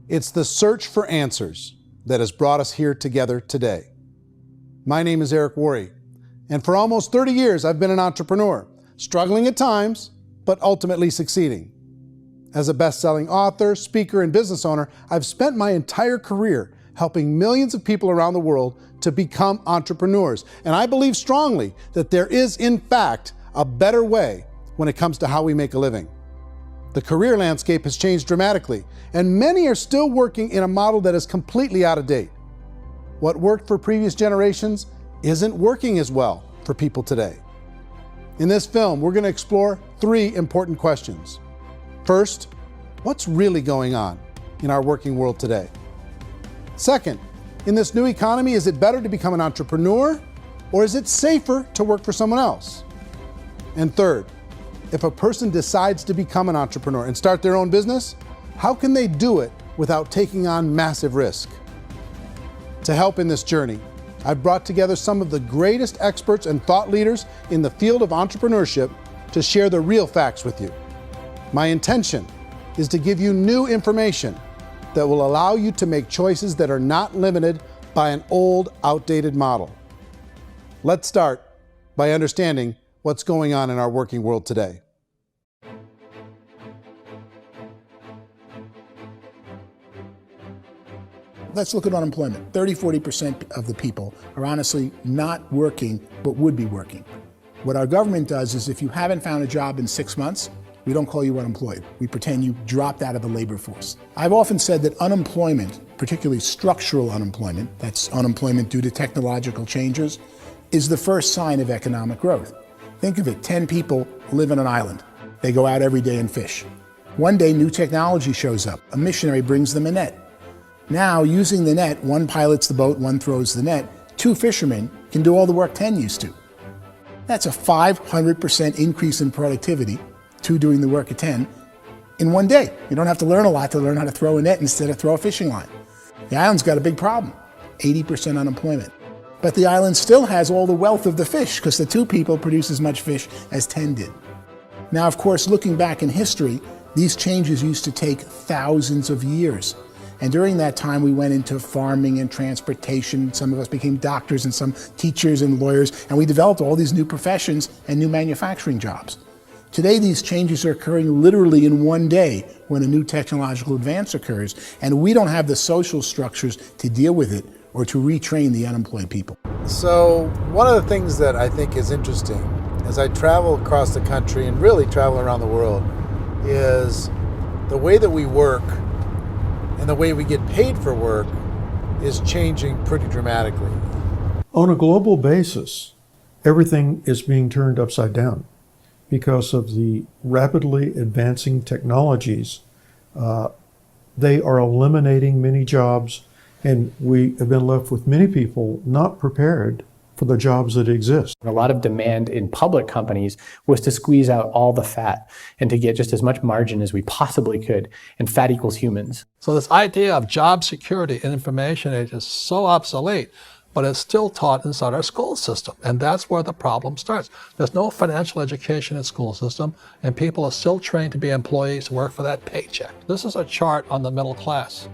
It's the search for answers that has brought us here together today. My name is Eric Worre, and for almost 30 years I've been an entrepreneur, struggling at times, but ultimately succeeding. As a best-selling author, speaker, and business owner, I've spent my entire career helping millions of people around the world to become entrepreneurs. And I believe strongly that there is, in fact, a better way when it comes to how we make a living. The career landscape has changed dramatically, and many are still working in a model that is completely out of date. What worked for previous generations isn't working as well for people today. In this film, we're going to explore 3 important questions. First, what's really going on in our working world today? Second, in this new economy, is it better to become an entrepreneur, or is it safer to work for someone else? And third, if a person decides to become an entrepreneur and start their own business, how can they do it without taking on massive risk? To help in this journey, I've brought together some of the greatest experts and thought leaders in the field of entrepreneurship to share the real facts with you. My intention is to give you new information that will allow you to make choices that are not limited by an old, outdated model. Let's start by understanding what's going on in our working world today. Let's look at unemployment. 30–40% of the people are honestly not working, but would be working. What our government does is if you haven't found a job in 6 months, we don't call you unemployed. We pretend you dropped out of the labor force. I've often said that unemployment, particularly structural unemployment, that's unemployment due to technological changes, is the first sign of economic growth. Think of it, 10 people live on an island. They go out every day and fish. One day, new technology shows up. A missionary brings them a net. Now, using the net, one pilots the boat, one throws the net. 2 fishermen can do all the work 10 used to. That's a 500% increase in productivity, 2 doing the work of 10, in one day. You don't have to learn a lot to learn how to throw a net instead of throw a fishing line. The island's got a big problem, 80% unemployment. But the island still has all the wealth of the fish because the 2 people produce as much fish as 10 did. Now, of course, looking back in history, these changes used to take thousands of years. And during that time, we went into farming and transportation. Some of us became doctors and some teachers and lawyers, and we developed all these new professions and new manufacturing jobs. Today, these changes are occurring literally in one day when a new technological advance occurs, and we don't have the social structures to deal with it or to retrain the unemployed people. So one of the things that I think is interesting as I travel across the country and really travel around the world is the way that we work and the way we get paid for work is changing pretty dramatically. On a global basis, everything is being turned upside down because of the rapidly advancing technologies. They are eliminating many jobs, and we have been left with many people not prepared for the jobs that exist. A lot of demand in public companies was to squeeze out all the fat and to get just as much margin as we possibly could, and fat equals humans. So this idea of job security in information age is so obsolete, but it's still taught inside our school system, and that's where the problem starts. There's no financial education in school system, and people are still trained to be employees to work for that paycheck. This is a chart on the middle class.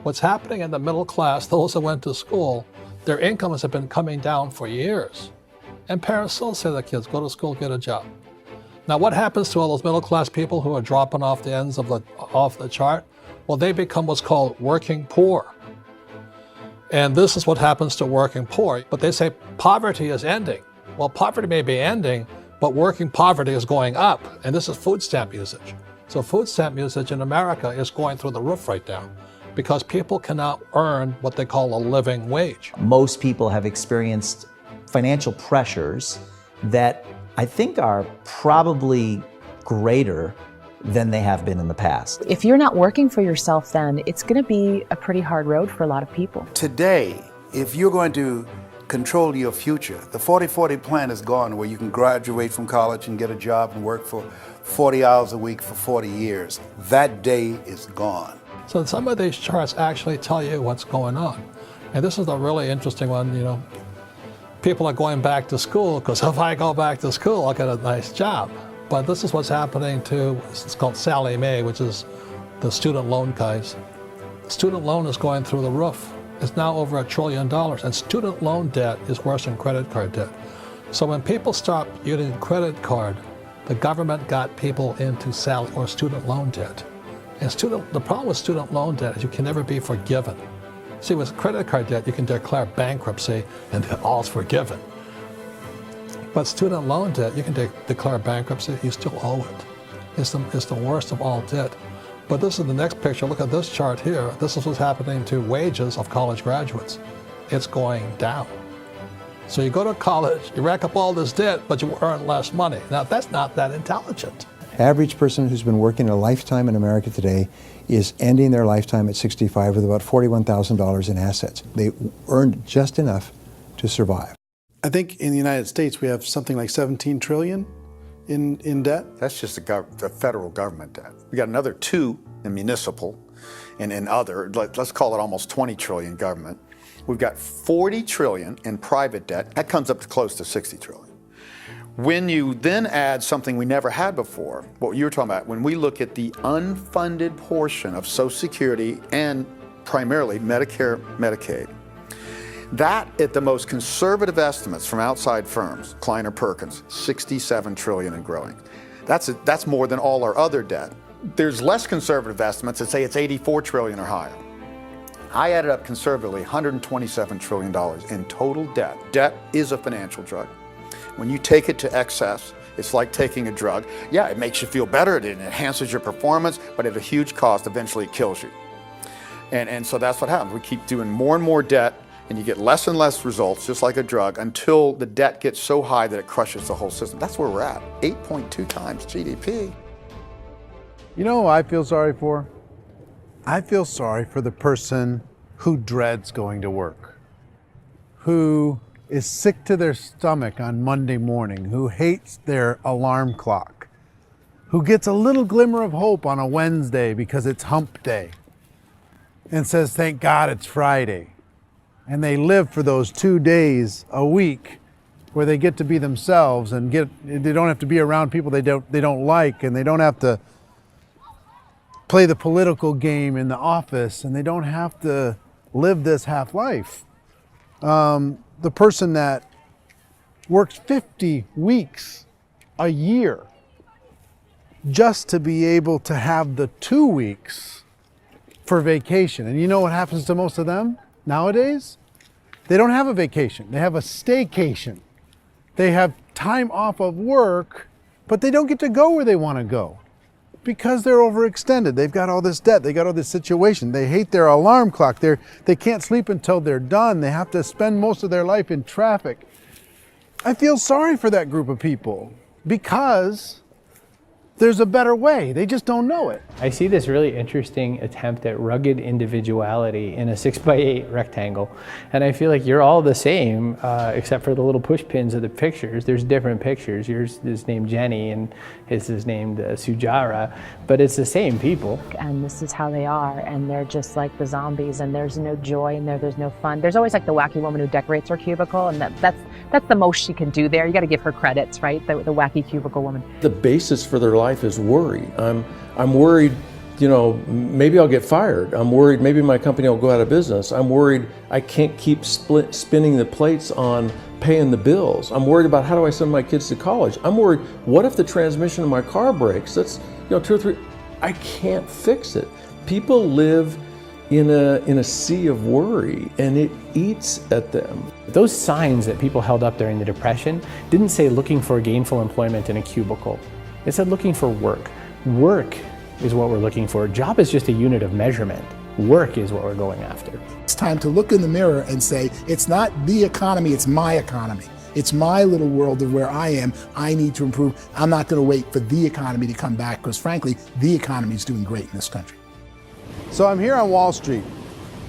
What's happening in the middle class, those that went to school, their incomes have been coming down for years. And parents still say to their kids, go to school, get a job. Now what happens to all those middle class people who are dropping off the ends of the chart? Well, they become what's called working poor. And this is what happens to working poor. But they say poverty is ending. Well, poverty may be ending, but working poverty is going up. And this is food stamp usage. So food stamp usage in America is going through the roof right now, because people cannot earn what they call a living wage. Most people have experienced financial pressures that I think are probably greater than they have been in the past. If you're not working for yourself, then it's going to be a pretty hard road for a lot of people. Today, if you're going to control your future, the 40-40 plan is gone, where you can graduate from college and get a job and work for 40 hours a week for 40 years. That day is gone. So some of these charts actually tell you what's going on. And this is a really interesting one, you know. People are going back to school because if I go back to school, I'll get a nice job. But this is what's happening to, it's called Sallie Mae, which is the student loan guys. student loan is going through the roof. It's now over $1 trillion, and student loan debt is worse than credit card debt. So when people stopped using credit card, the government got people into student loan debt. And the problem with student loan debt is you can never be forgiven. See, with credit card debt, you can declare bankruptcy and all's forgiven. But student loan debt, you can declare bankruptcy, you still owe it. It's the worst of all debt. But this is the next picture. Look at this chart here. This is what's happening to wages of college graduates. It's going down. So you go to college, you rack up all this debt, but you earn less money. Now, that's not that intelligent. Average person who's been working a lifetime in America today is ending their lifetime at 65 with about $41,000 in assets. They earned just enough to survive. I think in the United States we have something like 17 trillion in debt. That's just the federal government debt. We got another 2 in municipal and in other, let's call it almost 20 trillion government. We've got 40 trillion in private debt. That comes up to close to 60 trillion. When you then add something we never had before, what you were talking about, when we look at the unfunded portion of Social Security and primarily Medicare, Medicaid, that at the most conservative estimates from outside firms, Kleiner Perkins, 67 trillion and growing. That's more than all our other debt. There's less conservative estimates that say it's 84 trillion or higher. I added up conservatively $127 trillion in total debt. Debt is a financial drug. When you take it to excess, it's like taking a drug. Yeah, it makes you feel better, it enhances your performance, but at a huge cost, eventually it kills you. And so that's what happens. We keep doing more and more debt, and you get less and less results, just like a drug, until the debt gets so high that it crushes the whole system. That's where we're at, 8.2 times GDP. You know who I feel sorry for? I feel sorry for the person who dreads going to work, who is sick to their stomach on Monday morning, who hates their alarm clock, who gets a little glimmer of hope on a Wednesday because it's hump day and says, thank God it's Friday. And they live for those 2 days a week where they get to be themselves and they don't have to be around people they don't like, and they don't have to play the political game in the office, and they don't have to live this half life. The person that works 50 weeks a year just to be able to have the 2 weeks for vacation. And you know what happens to most of them nowadays? They don't have a vacation. They have a staycation. They have time off of work, but they don't get to go where they want to go because they're overextended. They've got all this debt. They got all this situation. They hate their alarm clock. They can't sleep until they're done. They have to spend most of their life in traffic. I feel sorry for that group of people because there's a better way. They just don't know it. I see this really interesting attempt at rugged individuality in a 6x8 rectangle. And I feel like you're all the same, except for the little push pins of the pictures. There's different pictures. Yours is named Jenny and his is named Sujara, but it's the same people. And this is how they are, and they're just like the zombies, and there's no joy in there, there's no fun. There's always like the wacky woman who decorates her cubicle, and that's the most she can do there. You got to give her credits, right? The wacky cubicle woman. The basis for their life is worry. I'm worried, you know, maybe I'll get fired. I'm worried maybe my company will go out of business. I'm worried I can't keep spinning the plates on paying the bills. I'm worried about how do I send my kids to college. I'm worried, what if the transmission of my car breaks? That's, you know, 2 or 3, I can't fix it. People live in a sea of worry, and it eats at them. Those signs that people held up during the Depression didn't say looking for gainful employment in a cubicle. It said looking for work. Work is what we're looking for. Job is just a unit of measurement. Work is what we're going after. It's time to look in the mirror and say, it's not the economy, it's my economy. It's my little world of where I am. I need to improve. I'm not going to wait for the economy to come back, because frankly, the economy is doing great in this country. So I'm here on Wall Street,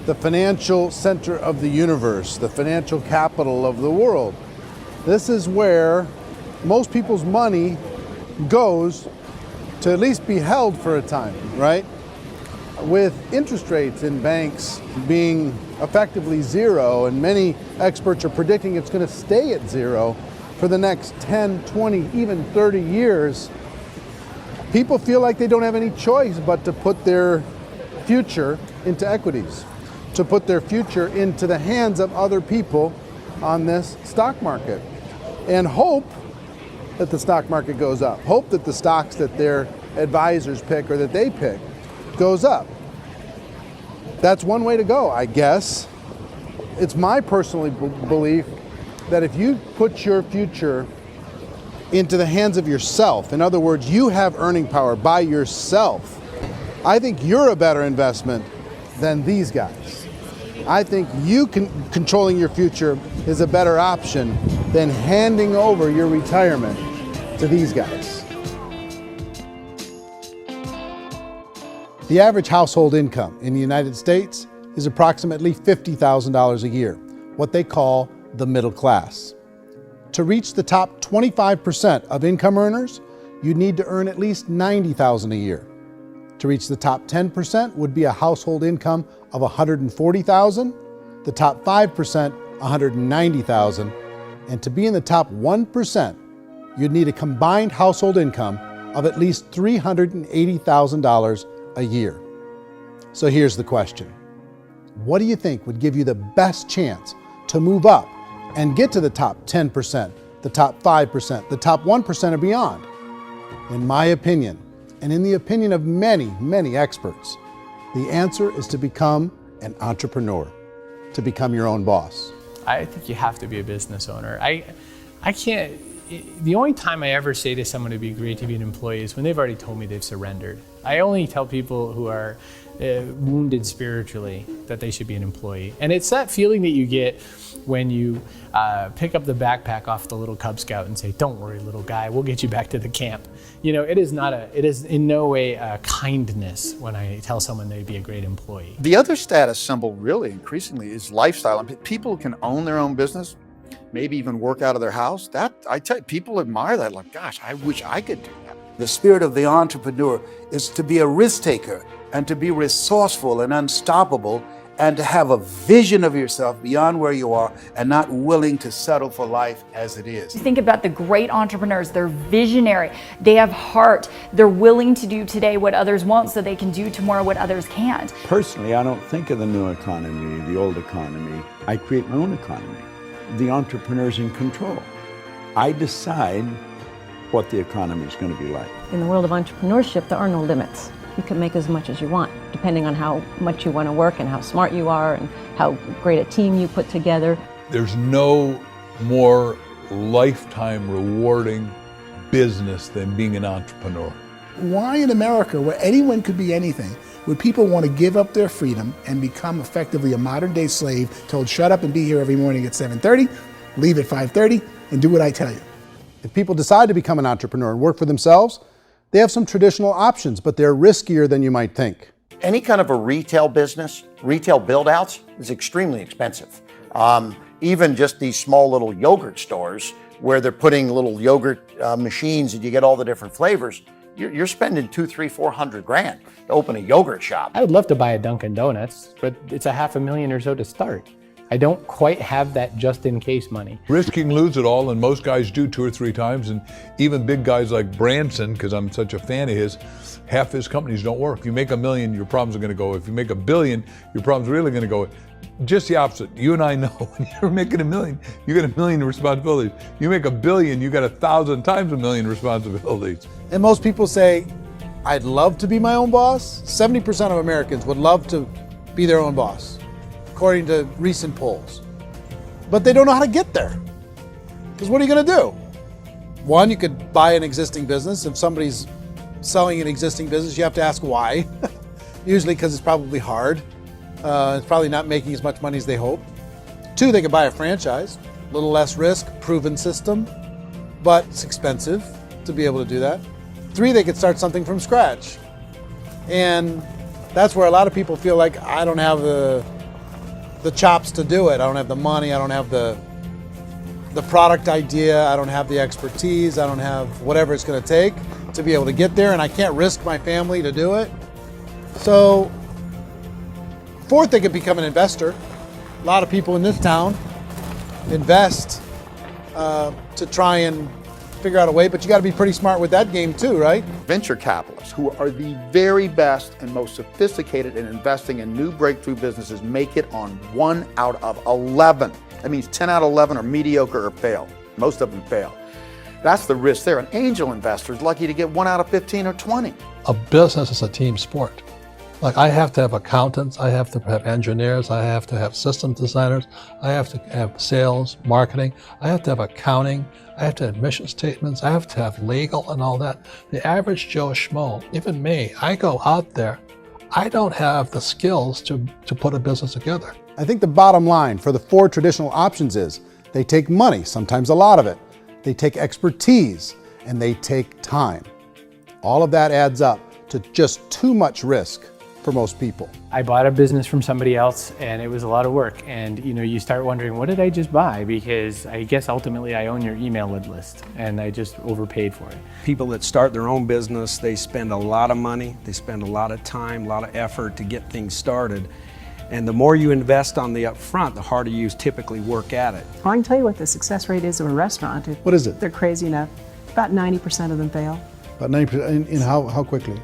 the financial center of the universe, the financial capital of the world. This is where most people's money goes to at least be held for a time, right? With interest rates in banks being effectively zero, and many experts are predicting it's going to stay at zero for the next 10, 20, even 30 years, people feel like they don't have any choice but to put their future into equities, to put their future into the hands of other people on this stock market, and hope that the stock market goes up, hope that the stocks that their advisors pick or that they pick goes up. That's one way to go, I guess. It's my personal belief that if you put your future into the hands of yourself, in other words, you have earning power by yourself, I think you're a better investment than these guys. I think you controlling your future is a better option than handing over your retirement to these guys. The average household income in the United States is approximately $50,000 a year, what they call the middle class. To reach the top 25% of income earners, you'd need to earn at least $90,000 a year. To reach the top 10% would be a household income of $140,000, the top 5%, $190,000, and to be in the top 1%, you'd need a combined household income of at least $380,000 a year. So here's the question. What do you think would give you the best chance to move up and get to the top 10%, the top 5%, the top 1% or beyond? In my opinion, and in the opinion of many, many experts, the answer is to become an entrepreneur, to become your own boss. I think you have to be a business owner. I can't, the only time I ever say to someone it'd be great to be an employee is when they've already told me they've surrendered. I only tell people who are wounded spiritually that they should be an employee. And it's that feeling that you get when you pick up the backpack off the little Cub Scout and say, "Don't worry, little guy, we'll get you back to the camp." You know, it is in no way a kindness when I tell someone they'd be a great employee. The other status symbol really increasingly is lifestyle. I mean, people can own their own business, maybe even work out of their house. That, I tell you, people admire that. Like, gosh, I wish I could do that. The spirit of the entrepreneur is to be a risk taker and to be resourceful and unstoppable and to have a vision of yourself beyond where you are and not willing to settle for life as it is. Think about the great entrepreneurs. They're visionary. They have heart. They're willing to do today what others won't so they can do tomorrow what others can't. Personally, I don't think of the new economy, the old economy. I create my own economy. The entrepreneur's in control. I decide what the economy is going to be like. In the world of entrepreneurship, there are no limits. You can make as much as you want, depending on how much you want to work and how smart you are and how great a team you put together. There's no more lifetime rewarding business than being an entrepreneur. Why in America, where anyone could be anything, would people want to give up their freedom and become effectively a modern-day slave, told shut up and be here every morning at 7:30, leave at 5:30, and do what I tell you? If people decide to become an entrepreneur and work for themselves, they have some traditional options, but they're riskier than you might think. Any kind of a retail business, retail build-outs is extremely expensive. Even just these small little yogurt stores where they're putting little yogurt machines and you get all the different flavors, you're spending $200,000, $300,000, $400,000 to open a yogurt shop. I would love to buy a Dunkin' Donuts, but it's $500,000 or so to start. I don't quite have that just in case money. Risking lose it all, and most guys do 2 or 3 times, and even big guys like Branson, because I'm such a fan of his, half his companies don't work. If you make $1 million, your problems are going to go. If you make $1 billion, your problems are really going to go. Just the opposite. You and I know when you're making $1 million, you get $1 million responsibilities. You make $1 billion, you got 1,000 times $1 million responsibilities. And most people say, I'd love to be my own boss. 70% of Americans would love to be their own boss, according to recent polls. But they don't know how to get there. Because what are you going to do? One, you could buy an existing business. If somebody's selling an existing business, you have to ask why. Usually because it's probably hard. It's probably not making as much money as they hope. 2, they could buy a franchise. A little less risk, proven system, but it's expensive to be able to do that. 3, they could start something from scratch. And that's where a lot of people feel like, I don't have the chops to do it. I don't have the money. I don't have the product idea. I don't have the expertise. I don't have whatever it's going to take to be able to get there, and I can't risk my family to do it. So, 4th, they could become an investor. A lot of people in this town invest to try and figure out a way, but you got to be pretty smart with that game too, right? Venture capitalists, who are the very best and most sophisticated in investing in new breakthrough businesses, make it on 1 out of 11. That means 10 out of 11 are mediocre or fail. Most of them fail. That's the risk there. An angel investor is lucky to get 1 out of 15 or 20. A business is a team sport. Like, I have to have accountants, I have to have engineers, I have to have system designers, I have to have sales, marketing, I have to have accounting, I have to have mission statements, I have to have legal and all that. The average Joe Schmo, even me, I go out there, I don't have the skills to put a business together. I think the bottom line for the 4 traditional options is they take money, sometimes a lot of it. They take expertise, and they take time. All of that adds up to just too much risk for most people. I bought a business from somebody else and it was a lot of work. And you start wondering, what did I just buy? Because I guess ultimately I own your email list and I just overpaid for it. People that start their own business, they spend a lot of money, they spend a lot of time, a lot of effort to get things started. And the more you invest on the upfront, the harder you typically work at it. I can tell you what the success rate is of a restaurant. What is it? They're crazy enough. About 90% of them fail. About 90%, in how quickly?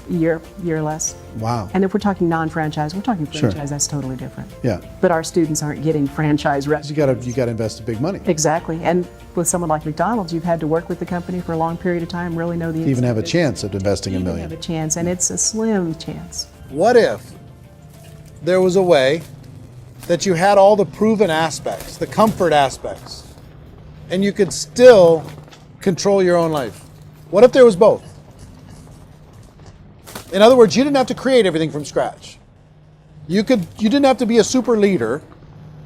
Year or less. Wow. And if we're talking non-franchise, we're talking franchise, Sure. That's totally different. Yeah. But our students aren't getting franchise restaurants. You got to invest big money. Exactly. And with someone like McDonald's, you've had to work with the company for a long period of time, really know the To even have a business. chance at investing $1 million. Have a chance, and it's a slim chance. What if there was a way that you had all the proven aspects, the comfort aspects, and you could still control your own life? What if there was both? In other words, you didn't have to create everything from scratch. You didn't have to be a super leader.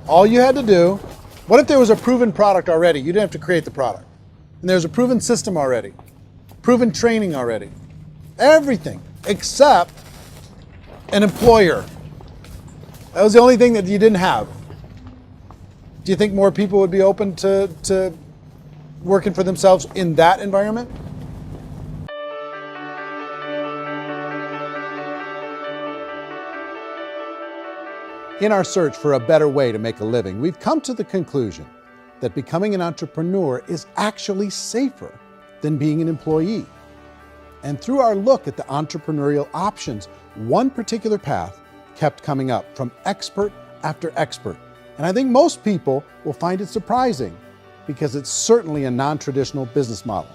All you had to do, what if there was a proven product already? You didn't have to create the product. And there's a proven system already, proven training already. Everything except an employer. That was the only thing that you didn't have. Do you think more people would be open to working for themselves in that environment? In our search for a better way to make a living, we've come to the conclusion that becoming an entrepreneur is actually safer than being an employee. And through our look at the entrepreneurial options, one particular path kept coming up from expert after expert. And I think most people will find it surprising because it's certainly a non-traditional business model.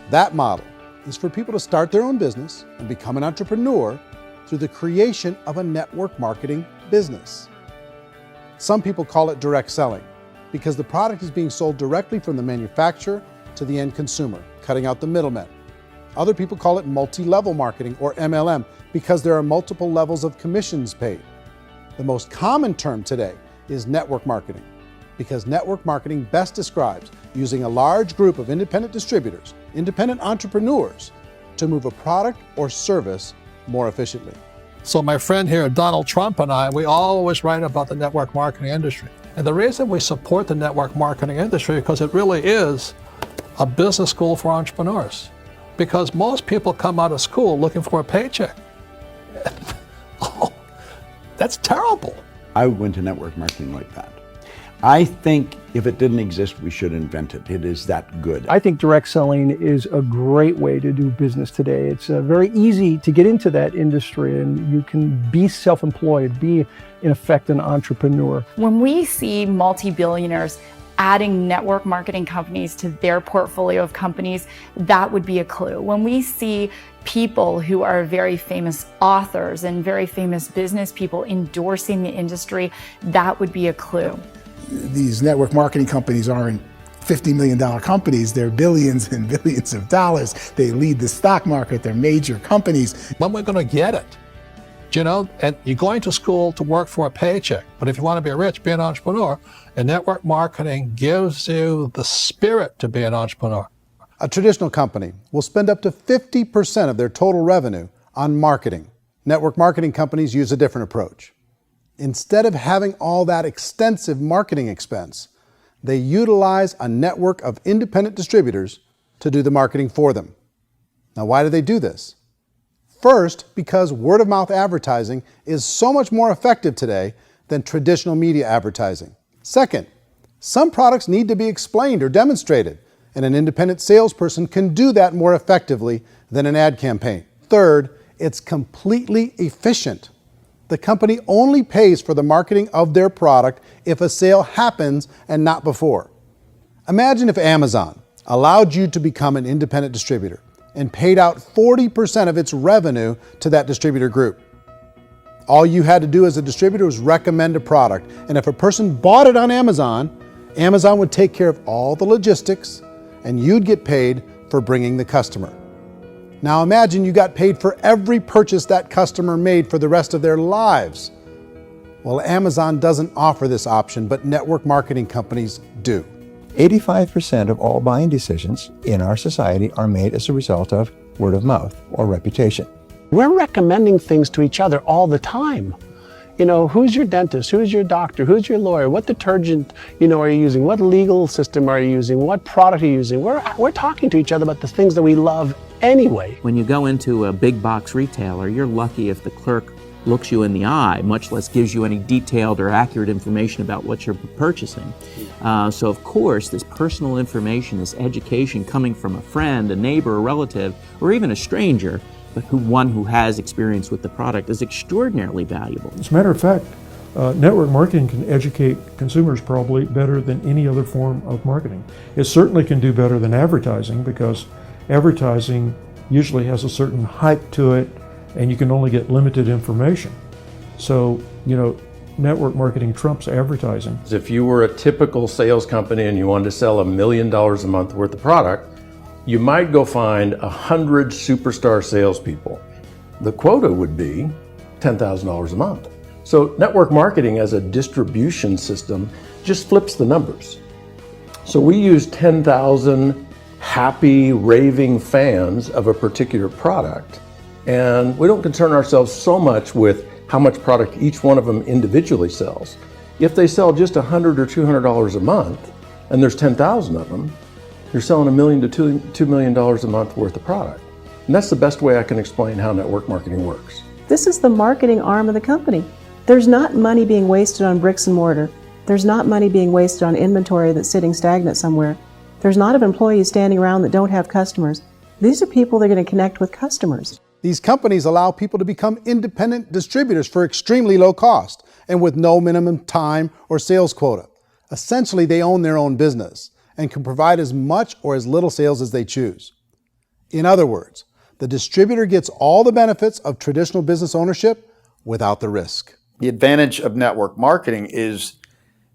That model is for people to start their own business and become an entrepreneur through the creation of a network marketing business. Some people call it direct selling because the product is being sold directly from the manufacturer to the end consumer, cutting out the middlemen. Other people call it multi-level marketing, or MLM, because there are multiple levels of commissions paid. The most common term today is network marketing, because network marketing best describes using a large group of independent distributors, independent entrepreneurs, to move a product or service more efficiently. So my friend here, Donald Trump, and I, we always write about the network marketing industry. And the reason we support the network marketing industry is because it really is a business school for entrepreneurs. Because most people come out of school looking for a paycheck. Oh, that's terrible. I went to network marketing like that. I think if it didn't exist, we should invent it. It is that good. I think direct selling is a great way to do business today. It's very easy to get into that industry, and you can be self-employed, be in effect an entrepreneur. When we see multi-billionaires adding network marketing companies to their portfolio of companies, that would be a clue. When we see people who are very famous authors and very famous business people endorsing the industry, that would be a clue. These network marketing companies aren't $50 million companies, they're billions and billions of dollars. They lead the stock market, they're major companies. When we're going to get it? You know, and you're going to school to work for a paycheck, but if you want to be rich, be an entrepreneur, and network marketing gives you the spirit to be an entrepreneur. A traditional company will spend up to 50% of their total revenue on marketing. Network marketing companies use a different approach. Instead of having all that extensive marketing expense, they utilize a network of independent distributors to do the marketing for them. Now, why do they do this? First, because word-of-mouth advertising is so much more effective today than traditional media advertising. Second, some products need to be explained or demonstrated and an independent salesperson can do that more effectively than an ad campaign. Third, it's completely efficient. The company only pays for the marketing of their product if a sale happens and not before. Imagine if Amazon allowed you to become an independent distributor and paid out 40% of its revenue to that distributor group. All you had to do as a distributor was recommend a product, and if a person bought it on Amazon, Amazon would take care of all the logistics and you'd get paid for bringing the customer. Now imagine you got paid for every purchase that customer made for the rest of their lives. Well, Amazon doesn't offer this option, but network marketing companies do. 85% of all buying decisions in our society are made as a result of word of mouth or reputation. We're recommending things to each other all the time. You know, who's your dentist? Who's your doctor? Who's your lawyer? What detergent, are you using? What legal system are you using? What product are you using? We're talking to each other about the things that we love anyway. When you go into a big box retailer, you're lucky if the clerk looks you in the eye, much less gives you any detailed or accurate information about what you're purchasing. So of course, this personal information, this education coming from a friend, a neighbor, a relative, or even a stranger, but one who has experience with the product is extraordinarily valuable. As a matter of fact, network marketing can educate consumers probably better than any other form of marketing. It certainly can do better than advertising, because advertising usually has a certain hype to it and you can only get limited information. So, network marketing trumps advertising. If you were a typical sales company and you wanted to sell $1 million a month worth of product, you might go find 100 superstar salespeople. The quota would be $10,000 a month. So network marketing as a distribution system just flips the numbers. So we use 10,000 happy, raving fans of a particular product, and we don't concern ourselves so much with how much product each one of them individually sells. If they sell just $100 or $200 a month, and there's 10,000 of them, you're selling $1 million to $2 million a month worth of product. And that's the best way I can explain how network marketing works. This is the marketing arm of the company. There's not money being wasted on bricks and mortar. There's not money being wasted on inventory that's sitting stagnant somewhere. There's not of employees standing around that don't have customers. These are people that are going to connect with customers. These companies allow people to become independent distributors for extremely low cost and with no minimum time or sales quota. Essentially, they own their own business and can provide as much or as little sales as they choose. In other words, the distributor gets all the benefits of traditional business ownership without the risk. The advantage of network marketing is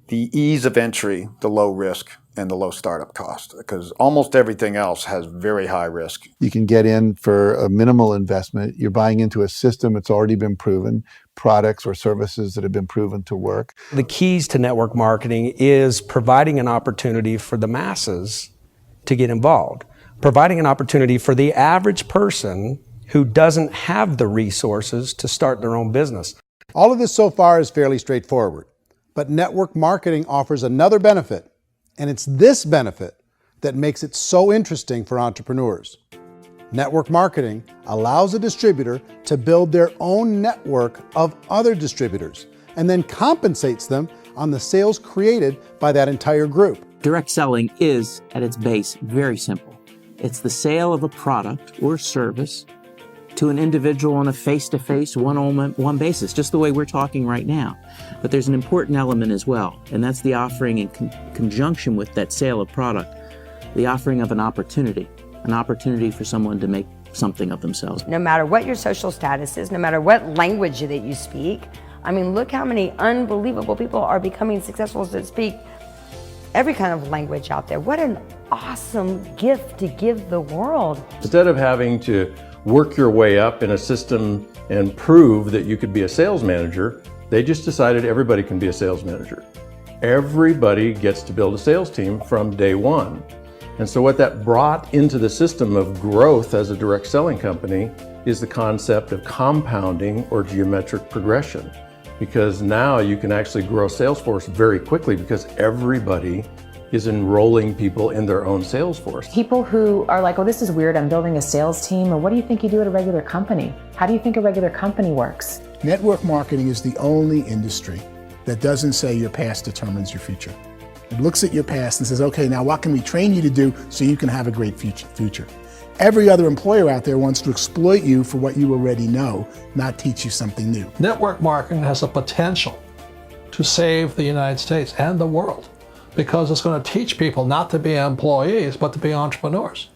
the ease of entry, the low risk, and the low startup cost, because almost everything else has very high risk. You can get in for a minimal investment. You're buying into a system that's already been proven, products or services that have been proven to work. The keys to network marketing is providing an opportunity for the masses to get involved, providing an opportunity for the average person who doesn't have the resources to start their own business. All of this so far is fairly straightforward, but network marketing offers another benefit, and it's this benefit that makes it so interesting for entrepreneurs. Network marketing allows a distributor to build their own network of other distributors and then compensates them on the sales created by that entire group. Direct selling is, at its base, very simple. It's the sale of a product or service to an individual on a face-to-face, one-on-one basis, just the way we're talking right now. But there's an important element as well, and that's the offering in conjunction with that sale of product, the offering of an opportunity for someone to make something of themselves. No matter what your social status is, no matter what language that you speak, I mean, look how many unbelievable people are becoming successful that speak every kind of language out there. What an awesome gift to give the world. Instead of having to work your way up in a system and prove that you could be a sales manager, they just decided everybody can be a sales manager. Everybody gets to build a sales team from day one. And so what that brought into the system of growth as a direct selling company is the concept of compounding or geometric progression. Because now you can actually grow a sales force very quickly because everybody is enrolling people in their own sales force. People who are like, oh, this is weird, I'm building a sales team, or what do you think you do at a regular company? How do you think a regular company works? Network marketing is the only industry that doesn't say your past determines your future. It looks at your past and says, okay, now what can we train you to do so you can have a great future? Every other employer out there wants to exploit you for what you already know, not teach you something new. Network marketing has the potential to save the United States and the world because it's going to teach people not to be employees, but to be entrepreneurs.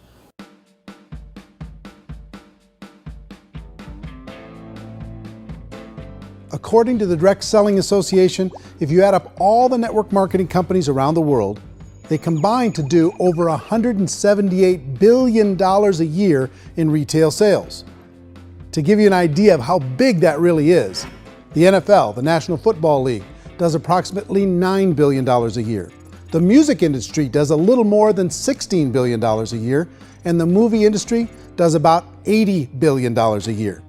According to the Direct Selling Association, if you add up all the network marketing companies around the world, they combine to do over $178 billion a year in retail sales. To give you an idea of how big that really is, the NFL, the National Football League, does approximately $9 billion a year. The music industry does a little more than $16 billion a year, and the movie industry does about $80 billion a year.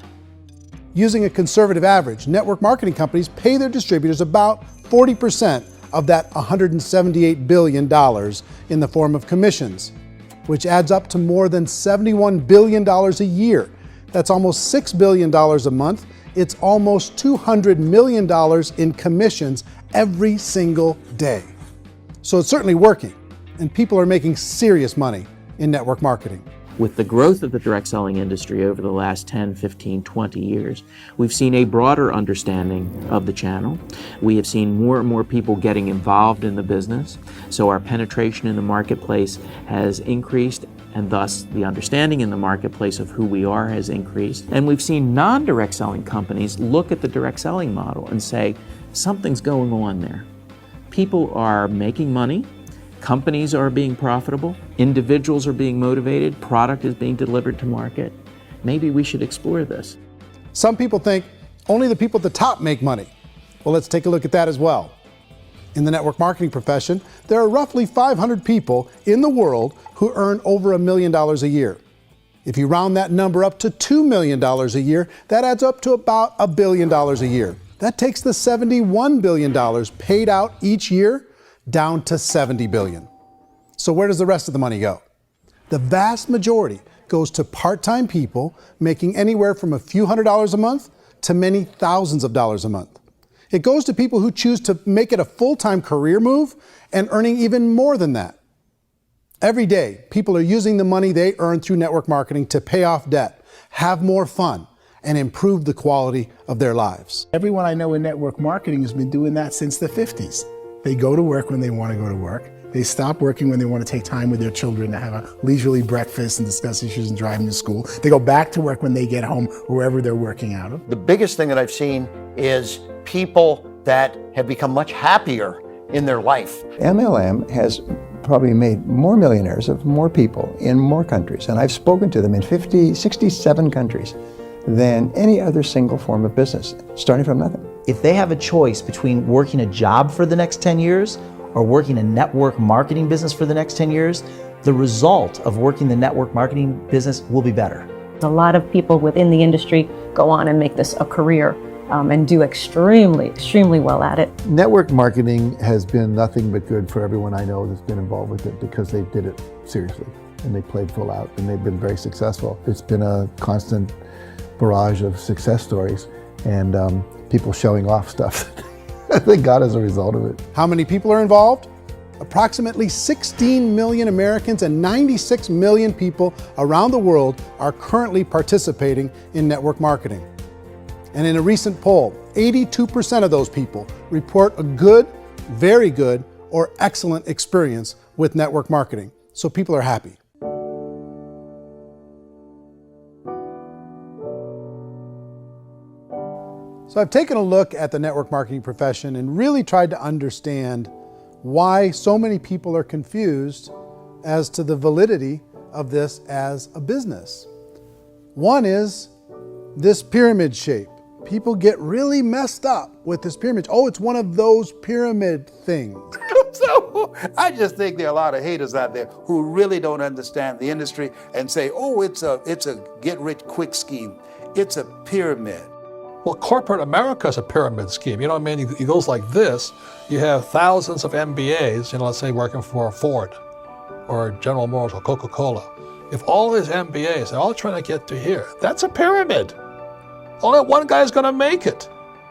Using a conservative average, network marketing companies pay their distributors about 40% of that $178 billion in the form of commissions, which adds up to more than $71 billion a year. That's almost $6 billion a month. It's almost $200 million in commissions every single day. So it's certainly working, and people are making serious money in network marketing. With the growth of the direct selling industry over the last 10, 15, 20 years, we've seen a broader understanding of the channel. We have seen more and more people getting involved in the business, so our penetration in the marketplace has increased, and thus the understanding in the marketplace of who we are has increased. And we've seen non-direct selling companies look at the direct selling model and say, something's going on there. People are making money, companies are being profitable, individuals are being motivated, product is being delivered to market. Maybe we should explore this. Some people think only the people at the top make money. Well, let's take a look at that as well. In the network marketing profession, there are roughly 500 people in the world who earn over $1 million a year. If you round that number up to $2 million a year, that adds up to about $1 billion a year. That takes the $71 billion paid out each year down to $70 billion. So where does the rest of the money go? The vast majority goes to part-time people making anywhere from a few $100s a month to many thousands of dollars a month. It goes to people who choose to make it a full-time career move and earning even more than that. Every day, people are using the money they earn through network marketing to pay off debt, have more fun, and improve the quality of their lives. Everyone I know in network marketing has been doing that since the 50s. They go to work when they want to go to work. They stop working when they want to take time with their children to have a leisurely breakfast and discuss issues and drive them to school. They go back to work when they get home, wherever they're working out of. The biggest thing that I've seen is people that have become much happier in their life. MLM has probably made more millionaires of more people in more countries, and I've spoken to them in 67 countries, than any other single form of business, starting from nothing. If they have a choice between working a job for the next 10 years or working a network marketing business for the next 10 years, the result of working the network marketing business will be better. A lot of people within the industry go on and make this a career and do extremely well at it. Network marketing has been nothing but good for everyone I know that's been involved with it because they did it seriously and they played full out and they've been very successful. It's been a constant barrage of success stories and people showing off stuff that they got as a result of it. How many people are involved? Approximately 16 million Americans and 96 million people around the world are currently participating in network marketing. And in a recent poll, 82% of those people report a good, very good, or excellent experience with network marketing. So people are happy. So I've taken a look at the network marketing profession and really tried to understand why so many people are confused as to the validity of this as a business. One is this pyramid shape. People get really messed up with this pyramid. Oh, it's one of those pyramid things. So I just think there are a lot of haters out there who really don't understand the industry and say, oh, it's a get-rich-quick scheme. It's a pyramid. Well, corporate America is a pyramid scheme. You know what I mean? It goes like this. You have thousands of MBAs, let's say working for Ford or General Motors or Coca-Cola. If all these MBAs are all trying to get to here, that's a pyramid. Only one guy's going to make it.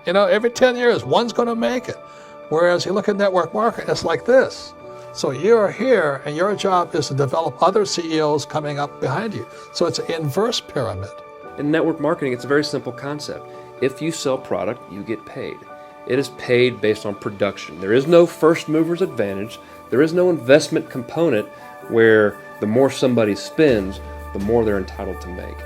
Every 10 years, one's going to make it. Whereas you look at network marketing, it's like this. So you're here, and your job is to develop other CEOs coming up behind you. So it's an inverse pyramid. In network marketing, it's a very simple concept. If you sell product, you get paid. It is paid based on production. There is no first mover's advantage. There is no investment component where the more somebody spends, the more they're entitled to make.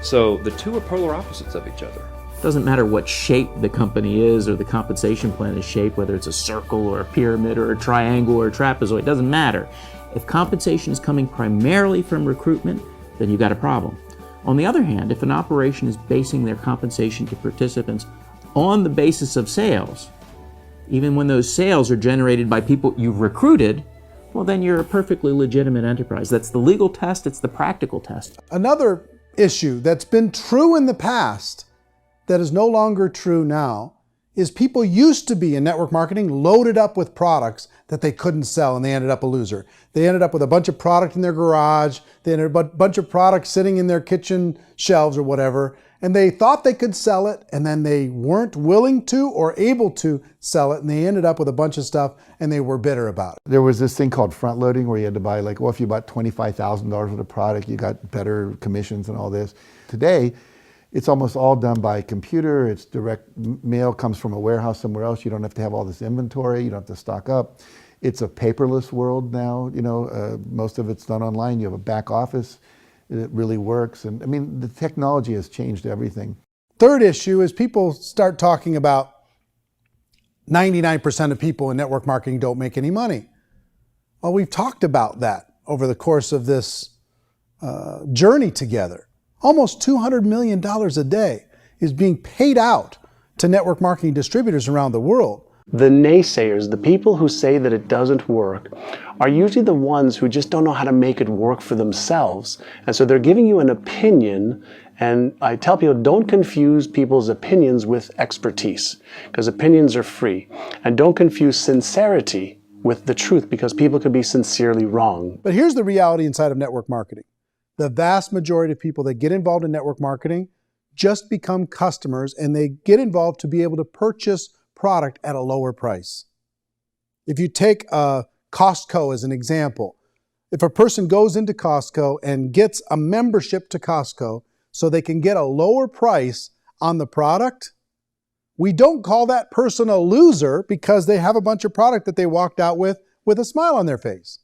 So the two are polar opposites of each other. Doesn't matter what shape the company is or the compensation plan is shaped, whether it's a circle or a pyramid or a triangle or a trapezoid, it doesn't matter. If compensation is coming primarily from recruitment, then you've got a problem. On the other hand, if an operation is basing their compensation to participants on the basis of sales, even when those sales are generated by people you've recruited, well, then you're a perfectly legitimate enterprise. That's the legal test, it's the practical test. Another issue that's been true in the past that is no longer true now is people used to be in network marketing loaded up with products that they couldn't sell, and they ended up a loser. They ended up with a bunch of product in their garage, they ended up with a bunch of products sitting in their kitchen shelves or whatever, and they thought they could sell it, and then they weren't willing to or able to sell it, and they ended up with a bunch of stuff, and they were bitter about it. There was this thing called front loading where you had to buy, like, well, if you bought $25,000 worth of product, you got better commissions and all this. Today, it's almost all done by computer. It's direct mail, comes from a warehouse somewhere else. You don't have to have all this inventory. You don't have to stock up. It's a paperless world now. You know, most of it's done online. You have a back office. It really works. And I mean, the technology has changed everything. Third issue is people start talking about 99% of people in network marketing don't make any money. Well, we've talked about that over the course of this journey together. Almost $200 million a day is being paid out to network marketing distributors around the world. The naysayers, the people who say that it doesn't work, are usually the ones who just don't know how to make it work for themselves. And so they're giving you an opinion, and I tell people, don't confuse people's opinions with expertise, because opinions are free. And don't confuse sincerity with the truth, because people could be sincerely wrong. But here's the reality inside of network marketing. The vast majority of people that get involved in network marketing just become customers, and they get involved to be able to purchase product at a lower price. If you take Costco as an example, if a person goes into Costco and gets a membership to Costco so they can get a lower price on the product, we don't call that person a loser because they have a bunch of product that they walked out with a smile on their face.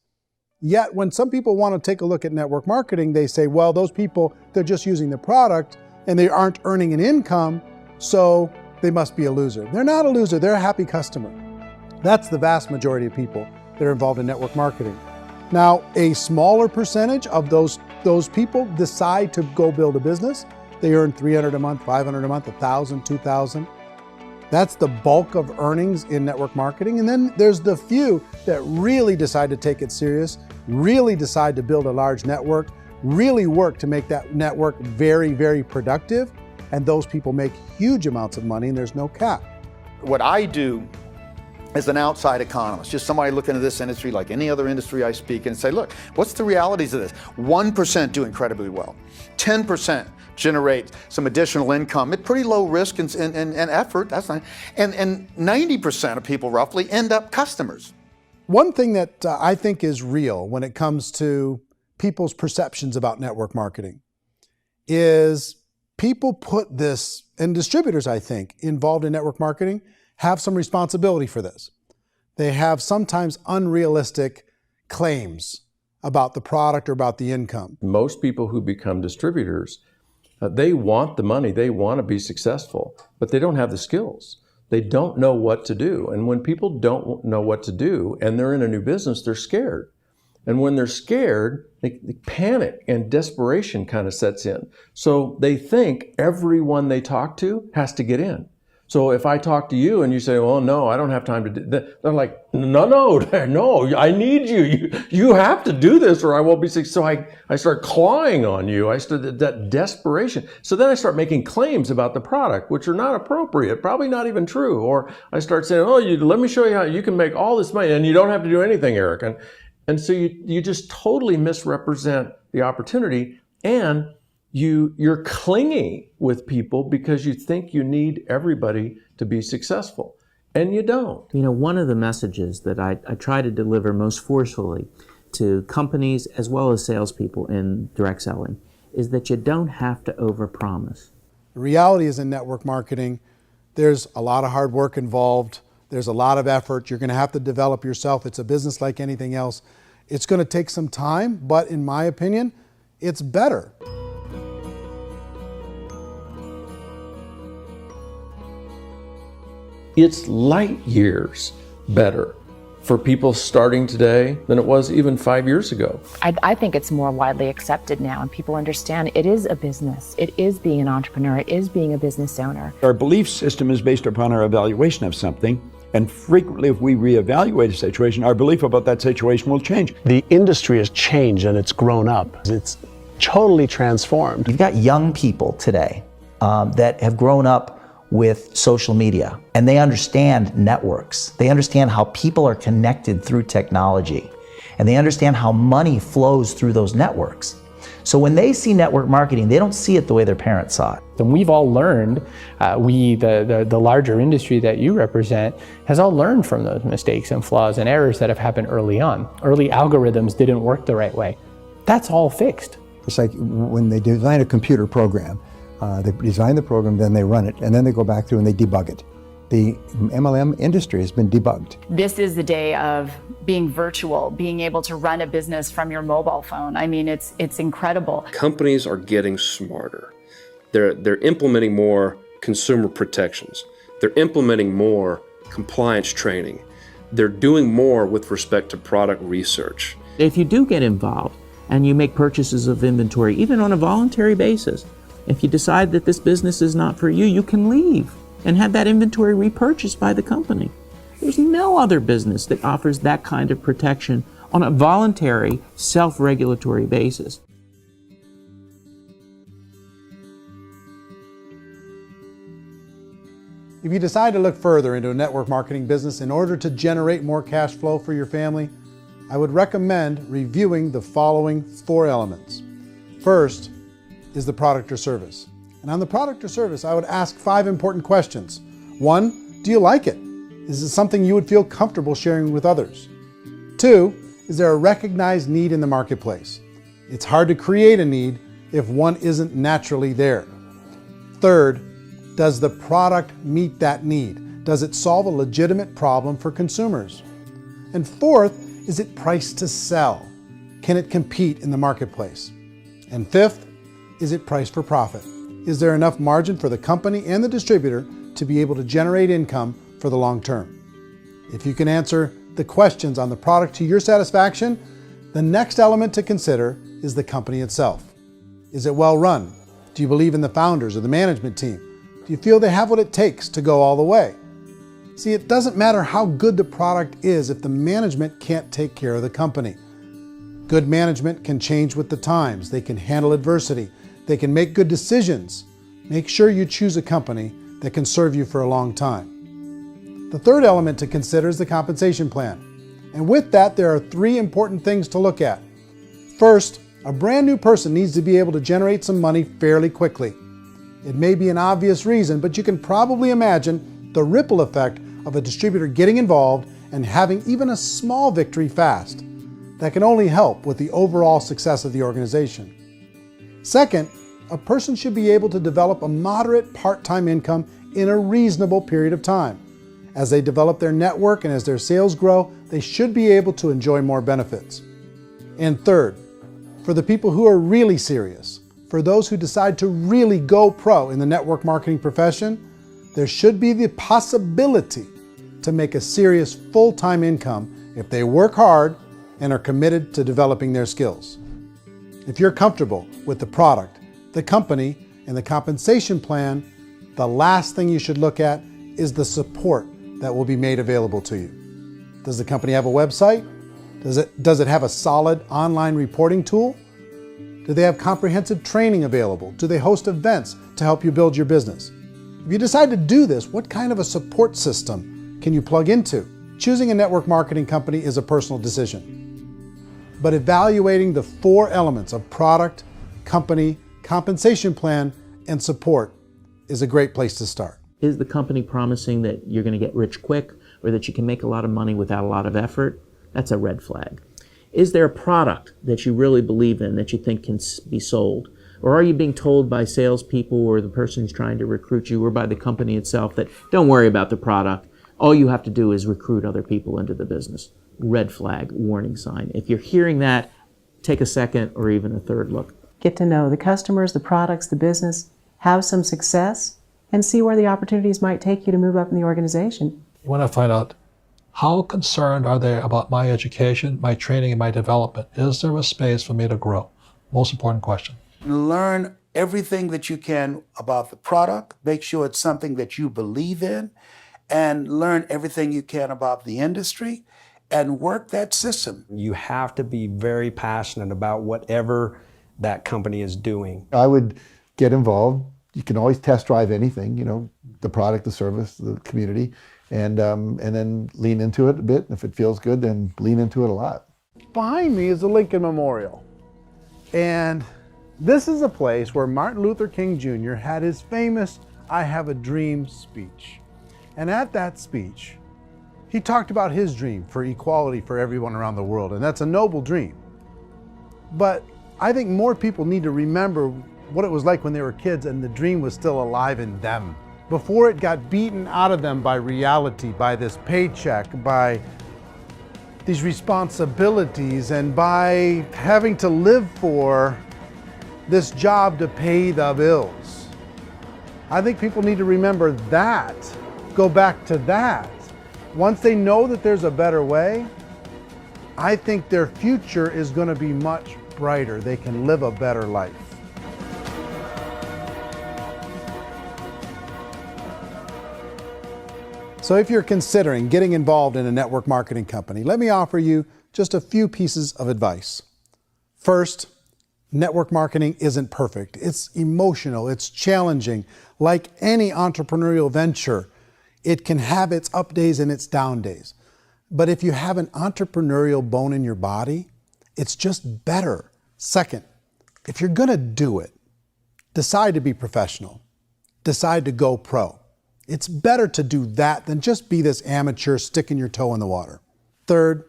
Yet when some people want to take a look at network marketing, they say, well, those people, they're just using the product and they aren't earning an income, so they must be a loser. They're not a loser, they're a happy customer. That's the vast majority of people that are involved in network marketing. Now, a smaller percentage of those people decide to go build a business. They earn $300 a month, $500 a month, $1,000, $2,000. That's the bulk of earnings in network marketing. And then there's the few that really decide to take it serious, really decide to build a large network, really work to make that network very, very productive. And those people make huge amounts of money, and there's no cap. What I do as an outside economist, just somebody looking at this industry like any other industry I speak in, and say, look, what's the realities of this? 1% do incredibly well. 10% generate some additional income at pretty low risk and effort. That's not, and 90% of people roughly end up customers. One thing that I think is real when it comes to people's perceptions about network marketing is people put this, and distributors, I think, involved in network marketing have some responsibility for this. They have sometimes unrealistic claims about the product or about the income. Most people who become distributors, they want the money, they want to be successful, but they don't have the skills. They don't know what to do. And when people don't know what to do and they're in a new business, they're scared. And when they're scared, they panic and desperation kind of sets in. So they think everyone they talk to has to get in. So if I talk to you and you say, well, no, I don't have time to do that, they're like, no, I need you. You have to do this or I won't be successful. So I start clawing on you. I start that desperation. So then I start making claims about the product, which are not appropriate, probably not even true. Or I start saying, oh, let me show you how you can make all this money and you don't have to do anything, Eric. And so you just totally misrepresent the opportunity, and you're clingy with people because you think you need everybody to be successful. and you don't. You know, one of the messages that I try to deliver most forcefully to companies as well as salespeople in direct selling is that you don't have to overpromise. The reality is in network marketing, there's a lot of hard work involved. There's a lot of effort. You're going to have to develop yourself. It's a business like anything else. It's going to take some time, but in my opinion, it's better. It's light years better for people starting today than it was even 5 years ago. I think it's more widely accepted now, and people understand it is a business. It is being an entrepreneur. It is being a business owner. Our belief system is based upon our evaluation of something, and frequently if we reevaluate a situation, our belief about that situation will change. The industry has changed and it's grown up. It's totally transformed. You've got young people today that have grown up with social media, and they understand networks. They understand how people are connected through technology, and they understand how money flows through those networks. So when they see network marketing, they don't see it the way their parents saw it. And we've all learned, the larger industry that you represent, has all learned from those mistakes and flaws and errors that have happened early on. Early algorithms didn't work the right way. That's all fixed. It's like when they design a computer program, they design the program, then they run it, and then they go back through and they debug it. The MLM industry has been debugged. This is the day of being virtual, being able to run a business from your mobile phone. I mean, it's incredible. Companies are getting smarter. They're implementing more consumer protections. They're implementing more compliance training. They're doing more with respect to product research. If you do get involved and you make purchases of inventory, even on a voluntary basis, if you decide that this business is not for you, you can leave and have that inventory repurchased by the company. There's no other business that offers that kind of protection on a voluntary, self-regulatory basis. If you decide to look further into a network marketing business in order to generate more cash flow for your family, I would recommend reviewing the following 4 elements. First is the product or service. And on the product or service, I would ask 5 important questions. 1, do you like it? Is it something you would feel comfortable sharing with others? 2, is there a recognized need in the marketplace? It's hard to create a need if one isn't naturally there. 3rd, does the product meet that need? Does it solve a legitimate problem for consumers? And 4th, is it priced to sell? Can it compete in the marketplace? And 5th, is it priced for profit? Is there enough margin for the company and the distributor to be able to generate income for the long term? If you can answer the questions on the product to your satisfaction, the next element to consider is the company itself. Is it well run? Do you believe in the founders or the management team? Do you feel they have what it takes to go all the way? See, it doesn't matter how good the product is if the management can't take care of the company. Good management can change with the times. They can handle adversity. They can make good decisions. Make sure you choose a company that can serve you for a long time. The third element to consider is the compensation plan. And with that, there are 3 important things to look at. First, a brand new person needs to be able to generate some money fairly quickly. It may be an obvious reason, but you can probably imagine the ripple effect of a distributor getting involved and having even a small victory fast. That can only help with the overall success of the organization. Second, a person should be able to develop a moderate part-time income in a reasonable period of time. As they develop their network and as their sales grow, they should be able to enjoy more benefits. And third, for the people who are really serious, for those who decide to really go pro in the network marketing profession, there should be the possibility to make a serious full-time income if they work hard and are committed to developing their skills. If you're comfortable with the product, the company, and the compensation plan, the last thing you should look at is the support that will be made available to you. Does the company have a website? Does it have a solid online reporting tool? Do they have comprehensive training available? Do they host events to help you build your business? If you decide to do this, what kind of a support system can you plug into? Choosing a network marketing company is a personal decision. But evaluating the 4 elements of product, company, compensation plan, and support is a great place to start. Is the company promising that you're going to get rich quick or that you can make a lot of money without a lot of effort? That's a red flag. Is there a product that you really believe in that you think can be sold? Or are you being told by salespeople or the person who's trying to recruit you or by the company itself that don't worry about the product, all you have to do is recruit other people into the business? Red flag, warning sign. If you're hearing that, take a second or even a third look. Get to know the customers, the products, the business, have some success, and see where the opportunities might take you to move up in the organization. You want to find out, how concerned are they about my education, my training, and my development? Is there a space for me to grow? Most important question. Learn everything that you can about the product. Make sure it's something that you believe in, and learn everything you can about the industry and work that system. You have to be very passionate about whatever that company is doing. I would get involved. You can always test drive anything, the product, the service, the community, and then lean into it a bit. If it feels good, then lean into it a lot. Behind me is the Lincoln Memorial. And this is a place where Martin Luther King Jr. had his famous "I Have a Dream" speech. And at that speech, he talked about his dream for equality for everyone around the world, and that's a noble dream. But I think more people need to remember what it was like when they were kids and the dream was still alive in them, before it got beaten out of them by reality, by this paycheck, by these responsibilities, and by having to live for this job to pay the bills. I think people need to remember that, go back to that. Once they know that there's a better way, I think their future is going to be much brighter. They can live a better life. So if you're considering getting involved in a network marketing company, let me offer you just a few pieces of advice. First, network marketing isn't perfect. It's emotional, it's challenging. Like any entrepreneurial venture, it can have its up days and its down days. But if you have an entrepreneurial bone in your body, it's just better. Second, if you're gonna do it, decide to be professional. Decide to go pro. It's better to do that than just be this amateur sticking your toe in the water. Third,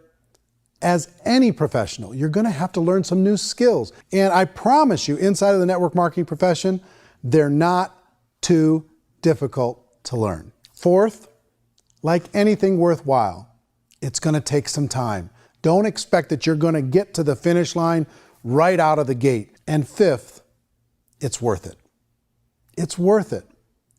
as any professional, you're gonna have to learn some new skills. And I promise you, inside of the network marketing profession, they're not too difficult to learn. Fourth, like anything worthwhile, it's gonna take some time. Don't expect that you're gonna get to the finish line right out of the gate. And fifth, it's worth it. It's worth it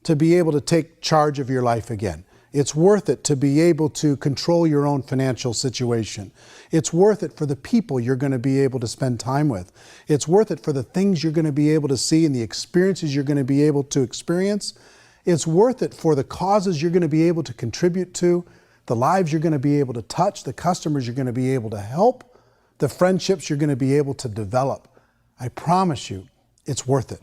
to be able to take charge of your life again. It's worth it to be able to control your own financial situation. It's worth it for the people you're going to be able to spend time with. It's worth it for the things you're going to be able to see and the experiences you're going to be able to experience. It's worth it for the causes you're going to be able to contribute to, the lives you're going to be able to touch, the customers you're going to be able to help, the friendships you're going to be able to develop. I promise you, it's worth it.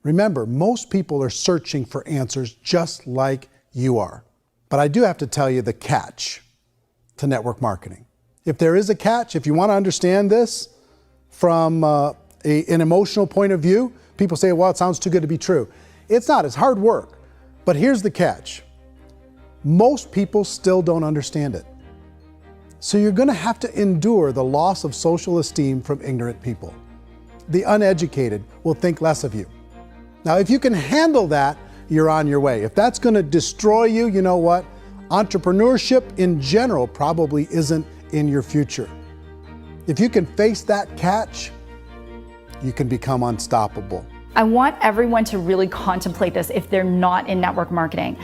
Remember, most people are searching for answers just like you are. But I do have to tell you the catch to network marketing. If there is a catch, if you want to understand this from an emotional point of view, people say, well, it sounds too good to be true. It's not, it's hard work. But here's the catch. Most people still don't understand it. So you're going to have to endure the loss of social esteem from ignorant people. The uneducated will think less of you. Now, if you can handle that, you're on your way. If that's going to destroy you, you know what? Entrepreneurship in general probably isn't in your future. If you can face that catch, you can become unstoppable. I want everyone to really contemplate this if they're not in network marketing.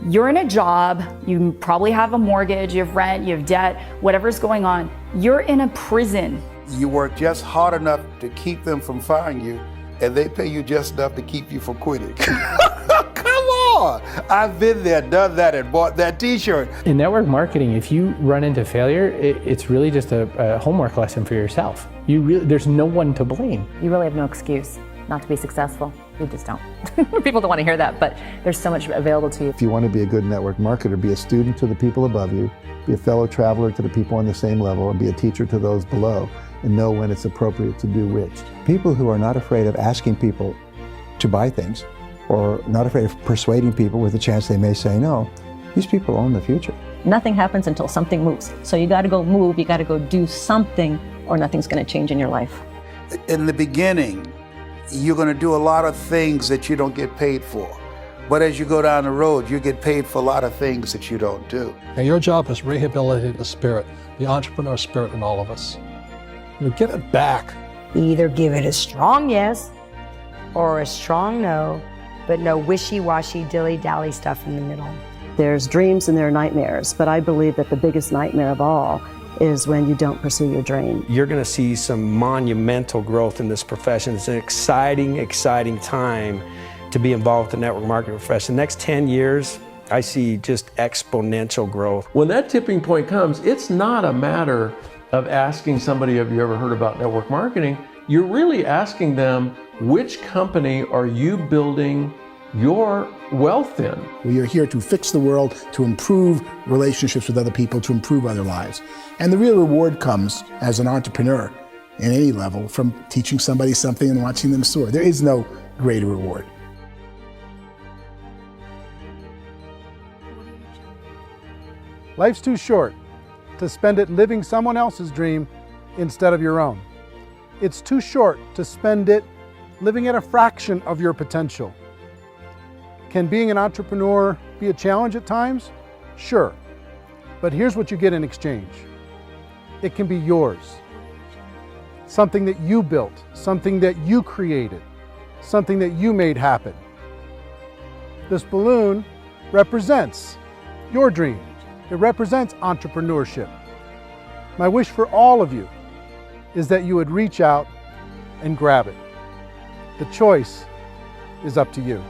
You're in a job, you probably have a mortgage, you have rent, you have debt, whatever's going on. You're in a prison. You work just hard enough to keep them from firing you, and they pay you just enough to keep you from quitting. Come on! I've been there, done that, and bought that t-shirt. In network marketing, if you run into failure, it's really just a homework lesson for yourself. There's no one to blame. You really have no excuse not to be successful. You just don't. People don't want to hear that, but there's so much available to you. If you want to be a good network marketer, be a student to the people above you, be a fellow traveler to the people on the same level, and be a teacher to those below, and know when it's appropriate to do which. People who are not afraid of asking people to buy things or not afraid of persuading people with a chance they may say no. These people own the future. Nothing happens until something moves. So you got to go move, you got to go do something, or nothing's going to change in your life. In the beginning, you're going to do a lot of things that you don't get paid for. But as you go down the road, you get paid for a lot of things that you don't do. And your job is rehabilitate the spirit, the entrepreneur spirit in all of us. You get it back. Either give it a strong yes or a strong no, but no wishy-washy, dilly-dally stuff in the middle. There's dreams and there are nightmares, but I believe that the biggest nightmare of all is when you don't pursue your dream. You're going to see some monumental growth in this profession. It's an exciting, exciting time to be involved with the network marketing profession. The next 10 years, I see just exponential growth. When that tipping point comes, it's not a matter of asking somebody, have you ever heard about network marketing? You're really asking them, which company are you building your wealth in? We are here to fix the world, to improve relationships with other people, to improve other lives. And the real reward comes as an entrepreneur in any level from teaching somebody something and watching them soar. There is no greater reward. Life's too short to spend it living someone else's dream instead of your own. It's too short to spend it living at a fraction of your potential. Can being an entrepreneur be a challenge at times? Sure. But here's what you get in exchange. It can be yours. Something that you built, something that you created, something that you made happen. This balloon represents your dream. It represents entrepreneurship. My wish for all of you is that you would reach out and grab it. The choice is up to you.